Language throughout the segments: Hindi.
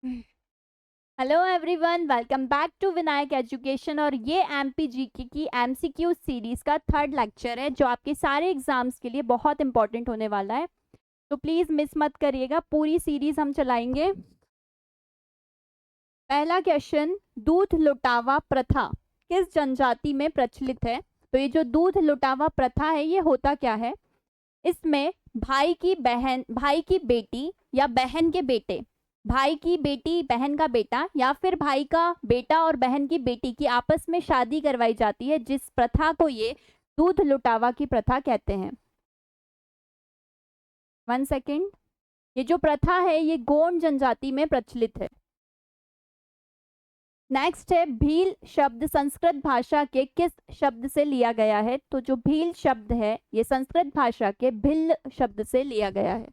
Hello everyone, welcome back to Vinayak Education. और ये एमपीजीके की एमसीक्यू सीरीज का थर्ड लेक्चर है जो आपके सारे एग्जाम्स के लिए बहुत इंपॉर्टेंट होने वाला है। तो प्लीज मिस मत करिएगा, पूरी सीरीज हम चलाएंगे। पहला क्वेश्चन, दूध लुटावा प्रथा किस जनजाति में प्रचलित है? तो ये जो दूध लुटावा प्रथा है ये होता क्या है? इसमें भाई की बेटी या बहन के बेटे, भाई की बेटी बहन का बेटा या फिर भाई का बेटा और बहन की बेटी की आपस में शादी करवाई जाती है, जिस प्रथा को ये दूध लुटावा की प्रथा कहते हैं। 1 सेकेंड। ये जो प्रथा है ये गोंड जनजाति में प्रचलित है। नेक्स्ट है, भील शब्द संस्कृत भाषा के किस शब्द से लिया गया है? तो जो भील शब्द है ये संस्कृत भाषा के भिल शब्द से लिया गया है,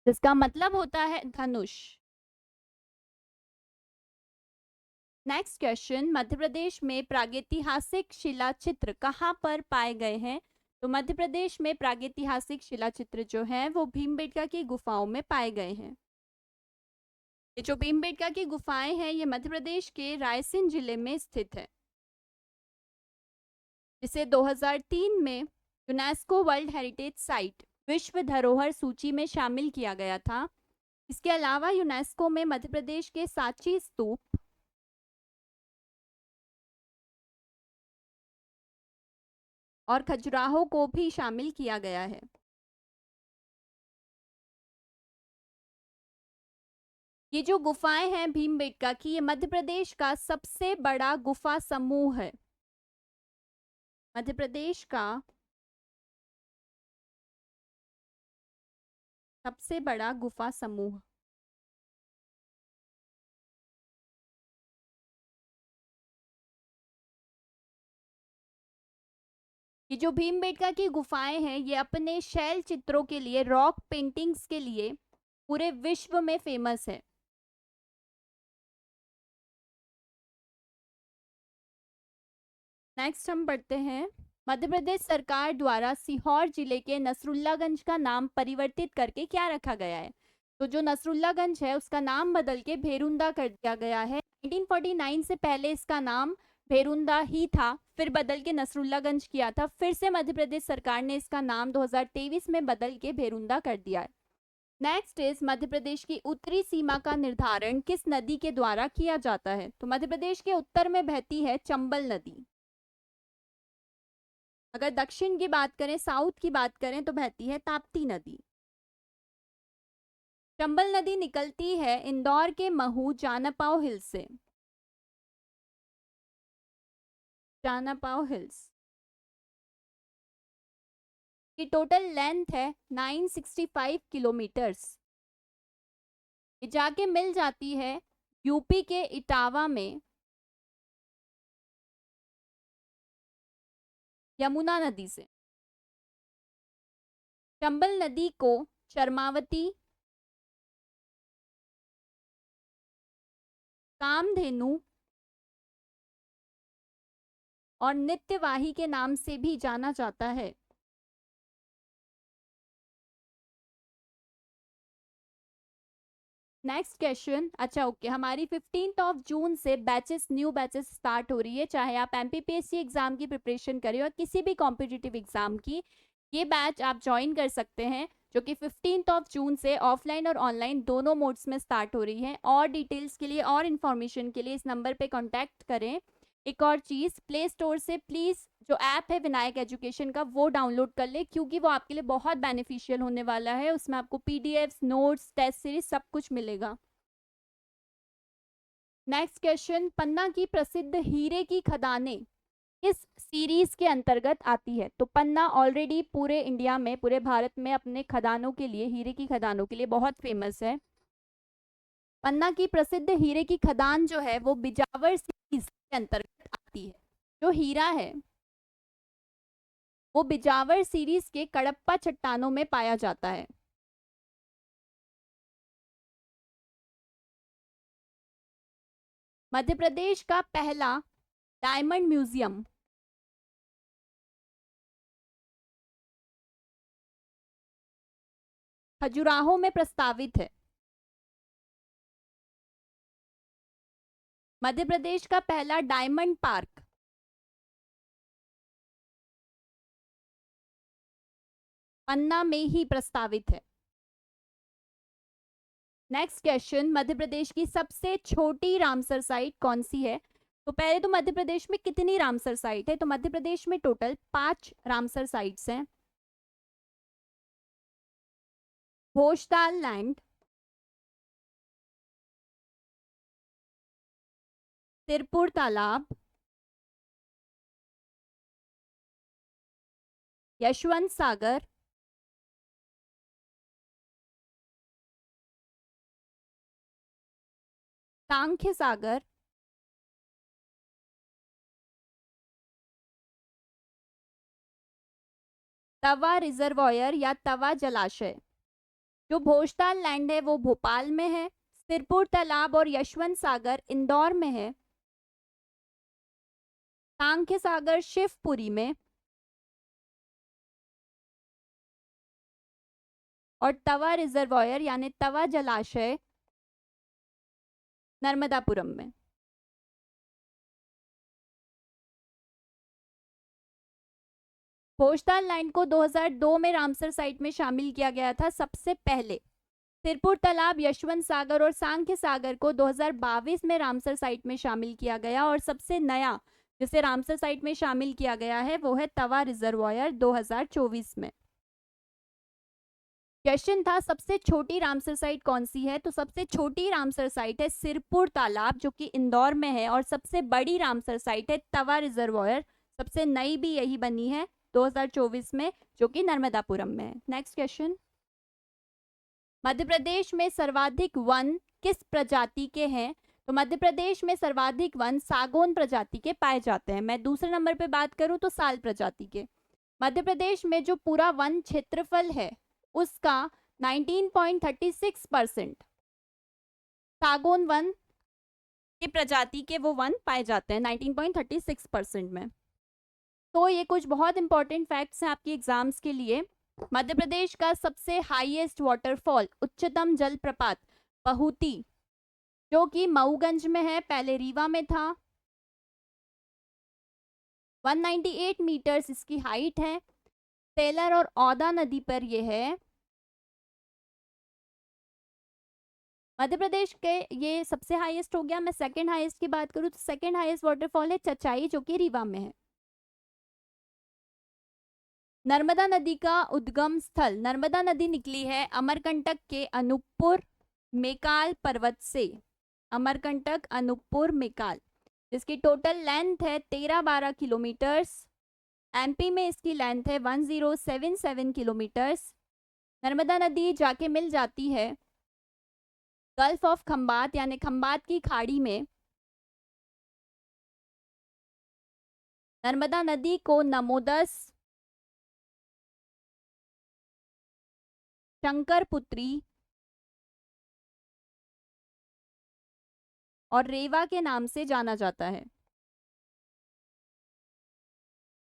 जिसका मतलब होता है धनुष। नेक्स्ट क्वेश्चन, मध्य प्रदेश में प्रागैतिहासिक शिला चित्र कहाँ पर पाए गए हैं? तो मध्य प्रदेश में प्रागैतिहासिक शिला चित्र जो है वो भीमबेटका की गुफाओं में पाए गए हैं। ये जो भीमबेटका की गुफाएं हैं ये मध्य प्रदेश के रायसेन जिले में स्थित है, जिसे 2003 में यूनेस्को वर्ल्ड हेरिटेज साइट विश्व धरोहर सूची में शामिल किया गया था। इसके अलावा यूनेस्को में मध्य प्रदेश के सांची स्तूप और खजुराहो को भी शामिल किया गया है। ये जो गुफाएं हैं भीमबेटका की, ये मध्य प्रदेश का सबसे बड़ा गुफा समूह है। मध्य प्रदेश का सबसे बड़ा गुफा समूह। ये जो भीमबेटका की गुफाएं हैं ये अपने शैल चित्रों के लिए, रॉक पेंटिंग्स के लिए पूरे विश्व में फेमस है। नेक्स्ट हम पढ़ते हैं, मध्य प्रदेश सरकार द्वारा सीहोर जिले के नसरुल्लागंज का नाम परिवर्तित करके क्या रखा गया है? तो जो नसरुल्लागंज है उसका नाम बदल के भेरुंदा कर दिया गया है। 1949 से पहले इसका नाम भेरुंदा ही था, फिर बदल के नसरुल्लागंज किया था, फिर से मध्य प्रदेश सरकार ने इसका नाम 2023 में बदल के भेरुंदा कर दिया है। नेक्स्ट इज, मध्य प्रदेश की उत्तरी सीमा का निर्धारण किस नदी के द्वारा किया जाता है? तो मध्य प्रदेश के उत्तर में बहती है चंबल नदी। अगर दक्षिण की बात करें, साउथ की बात करें तो बहती है ताप्ती नदी। चंबल नदी निकलती है इंदौर के महू जानापाव हिल से। जानापाव हिल्स की टोटल लेंथ है 965 किलोमीटर्स। ये जाके मिल जाती है यूपी के इटावा में यमुना नदी से। चंबल नदी को चरमावती, कामधेनु और नित्यवाही के नाम से भी जाना जाता है। नेक्स्ट क्वेश्चन, अच्छा ओके, हमारी 15 जून से न्यू बैचेस स्टार्ट हो रही है, चाहे आप एमपीपीएससी एग्जाम की प्रिपरेशन करें और किसी भी कॉम्पिटिटिव एग्जाम की, ये बैच आप ज्वाइन कर सकते हैं, जो कि 15 जून से ऑफलाइन और ऑनलाइन दोनों मोड्स में स्टार्ट हो रही है। और डिटेल्स के लिए और इन्फॉर्मेशन के लिए इस नंबर पे कांटेक्ट करें। एक और चीज़, प्ले स्टोर से प्लीज़ जो ऐप है विनायक एजुकेशन का वो डाउनलोड कर ले, क्योंकि वो आपके लिए बहुत बेनिफिशियल होने वाला है। उसमें आपको पीडीएफ्स, नोट्स, टेस्ट सीरीज सब कुछ मिलेगा। नेक्स्ट क्वेश्चन, पन्ना की प्रसिद्ध हीरे की खदानें किस सीरीज के अंतर्गत आती है? तो पन्ना ऑलरेडी पूरे इंडिया में, पूरे भारत में अपने खदानों के लिए, हीरे की खदानों के लिए बहुत फेमस है। पन्ना की प्रसिद्ध हीरे की खदान जो है वो बिजावर सीरीज के अंतर्गत आती है। जो हीरा है वो बिजावर सीरीज के कडप्पा चट्टानों में पाया जाता है। मध्य प्रदेश का पहला डायमंड म्यूजियम खजुराहो में प्रस्तावित है। मध्य प्रदेश का पहला डायमंड पार्क? पन्ना में ही प्रस्तावित है। नेक्स्ट क्वेश्चन, मध्य प्रदेश की सबसे छोटी रामसर साइट कौन सी है? तो पहले तो मध्य प्रदेश में कितनी रामसर साइट है? तो मध्य प्रदेश में टोटल 5 रामसर साइट्स हैं। भोजताल लैंड, तिरपुर तालाब, यशवंत सागर, सांख्य सागर, तवा रिजर्वॉयर या तवा जलाशय। जो भोजताल लैंड है वो भोपाल में है, तिरपुर तालाब और यशवंत सागर इंदौर में है, सांख्य सागर शिवपुरी में, और तवा रिजर्वॉयर यानी तवा जलाशय नर्मदापुरम में। भोजताल लैंड को 2002 में रामसर साइट में शामिल किया गया था सबसे पहले। तिरपुर तालाब, यशवंत सागर और सांख्य सागर को 2022 में रामसर साइट में शामिल किया गया, और सबसे नया जिसे रामसर साइट में शामिल किया गया है वो है तवा रिजर्वॉयर 2024 में। क्वेश्चन था सबसे छोटी रामसर साइट कौन सी है? तो सबसे छोटी रामसर साइट है सिरपुर तालाब जो कि इंदौर में है, और सबसे बड़ी रामसर साइट है तवा रिजर्वॉयर, सबसे नई भी यही बनी है 2024 में, जो कि नर्मदापुरम में है। नेक्स्ट क्वेश्चन, मध्य प्रदेश में सर्वाधिक वन किस प्रजाति के हैं? तो मध्य प्रदेश में सर्वाधिक वन सागौन प्रजाति के पाए जाते हैं। मैं दूसरे नंबर पे बात करूं तो साल प्रजाति के। मध्य प्रदेश में जो पूरा वन क्षेत्रफल है उसका 19.36% सागौन वन की प्रजाति के वो वन पाए जाते हैं 19.36% में। तो ये कुछ बहुत इंपॉर्टेंट फैक्ट्स हैं आपके एग्जाम्स के लिए। मध्य प्रदेश का सबसे हाईएस्ट वाटरफॉल, उच्चतम जलप्रपात पहुती, जो कि मऊगंज में है, पहले रीवा में था। 198 मीटर्स इसकी हाइट है। सेलर और औदा नदी पर यह है। मध्य प्रदेश के ये सबसे हाईएस्ट हो गया। मैं सेकंड हाईएस्ट की बात करूं तो सेकंड हाईएस्ट वाटरफॉल है चचाई, जो कि रीवा में है। नर्मदा नदी का उद्गम स्थल, नर्मदा नदी निकली है अमरकंटक के अनूपपुर मेकाल पर्वत से। अमरकंटक, अनूपपुर, मेकाल, जिसकी टोटल लेंथ है 13-12 किलोमीटर्स। एमपी में इसकी लेंथ है 1077 किलोमीटर्स। नर्मदा नदी जाके मिल जाती है गल्फ ऑफ खंबात यानी खंबात की खाड़ी में। नर्मदा नदी को नमोदस, शंकरपुत्री और रेवा के नाम से जाना जाता है।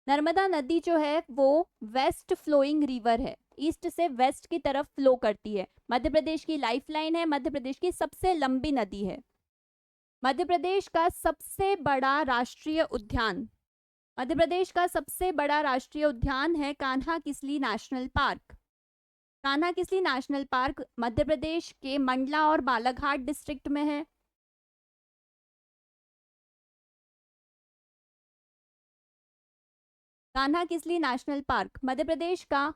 नर्मदा नदी जो है वो वेस्ट फ्लोइंग रिवर है, ईस्ट से वेस्ट की तरफ फ्लो करती है। मध्य प्रदेश की लाइफलाइन है, मध्य प्रदेश की सबसे लंबी नदी है। मध्य प्रदेश का सबसे बड़ा राष्ट्रीय उद्यान, मध्य प्रदेश का सबसे बड़ा राष्ट्रीय उद्यान है Kanha Kisli national park. Kanha Kisli national park Madhya Pradesh के मंडला और बालाघाट डिस्ट्रिक्ट में है। कान्हा किसली नेशनल पार्क मध्य प्रदेश का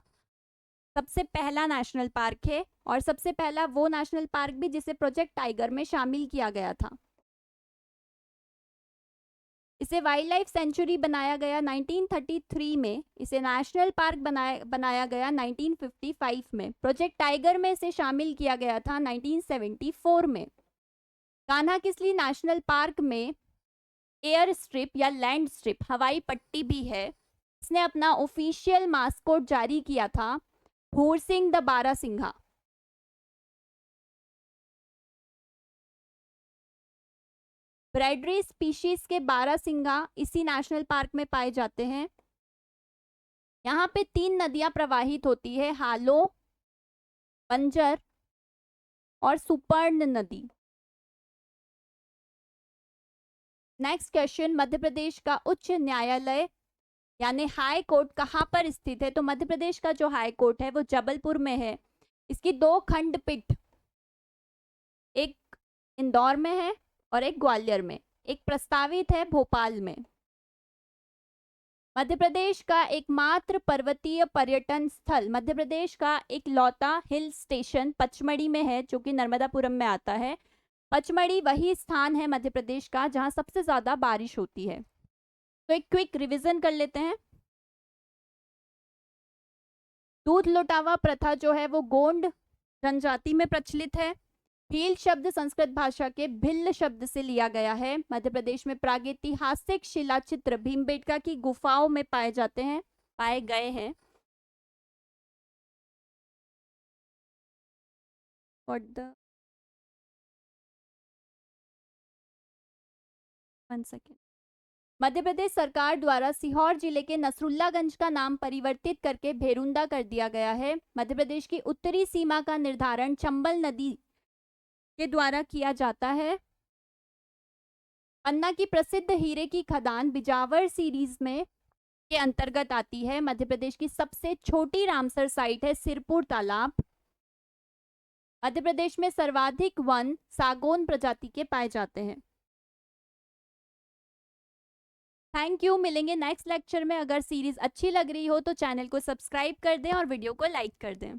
सबसे पहला नेशनल पार्क है, और सबसे पहला वो नेशनल पार्क भी जिसे प्रोजेक्ट टाइगर में शामिल किया गया था। इसे वाइल्ड लाइफ सेंचुरी बनाया गया 1933 में, इसे नेशनल पार्क बनाया गया 1955 में, प्रोजेक्ट टाइगर में इसे शामिल किया गया था 1974 में। कान्हा किसली नेशनल पार्क में एयर स्ट्रिप या लैंड स्ट्रिप, हवाई पट्टी भी है। इसने अपना ऑफिशियल मास्कोट जारी किया था भूरसिंह द बारासिंघा। ब्रैडरी स्पीशीज के बारासिंघा इसी नेशनल पार्क में पाए जाते हैं। यहाँ पे 3 नदियां प्रवाहित होती है, हालो, बंजर और सुपर्ण नदी। नेक्स्ट क्वेश्चन, मध्य प्रदेश का उच्च न्यायालय यानी हाई कोर्ट कहाँ पर स्थित है? तो मध्य प्रदेश का जो हाई कोर्ट है वो जबलपुर में है। इसकी 2 खंडपीठ, एक इंदौर में है और एक ग्वालियर में, एक प्रस्तावित है भोपाल में। मध्य प्रदेश का एकमात्र पर्वतीय पर्यटन स्थल, मध्य प्रदेश का एक लौता हिल स्टेशन पचमढ़ी में है, जो कि नर्मदापुरम में आता है। पचमढ़ी वही स्थान है मध्य प्रदेश का जहां सबसे ज्यादा बारिश होती है। तो एक क्विक रिवीजन कर लेते हैं। दूध लौटावा प्रथा जो है वो गोंड जनजाति में प्रचलित है। भील शब्द संस्कृत भाषा के भिल्ल शब्द से लिया गया है। मध्य प्रदेश में प्रागैतिहासिक शिलाचित्र भीमबेटका की गुफाओं में पाए गए हैं। और द 1 सेकेंड। मध्य प्रदेश सरकार द्वारा सीहोर जिले के नसरुल्लागंज का नाम परिवर्तित करके भेरुंदा कर दिया गया है। मध्य प्रदेश की उत्तरी सीमा का निर्धारण चंबल नदी के द्वारा किया जाता है। पन्ना की प्रसिद्ध हीरे की खदान बिजावर सीरीज में के अंतर्गत आती है। मध्य प्रदेश की सबसे छोटी रामसर साइट है सिरपुर तालाब। मध्य प्रदेश में सर्वाधिक वन सागौन प्रजाति के पाए जाते हैं। थैंक यू, मिलेंगे नेक्स्ट लेक्चर में। अगर सीरीज अच्छी लग रही हो तो चैनल को सब्सक्राइब कर दें और वीडियो को लाइक कर दें।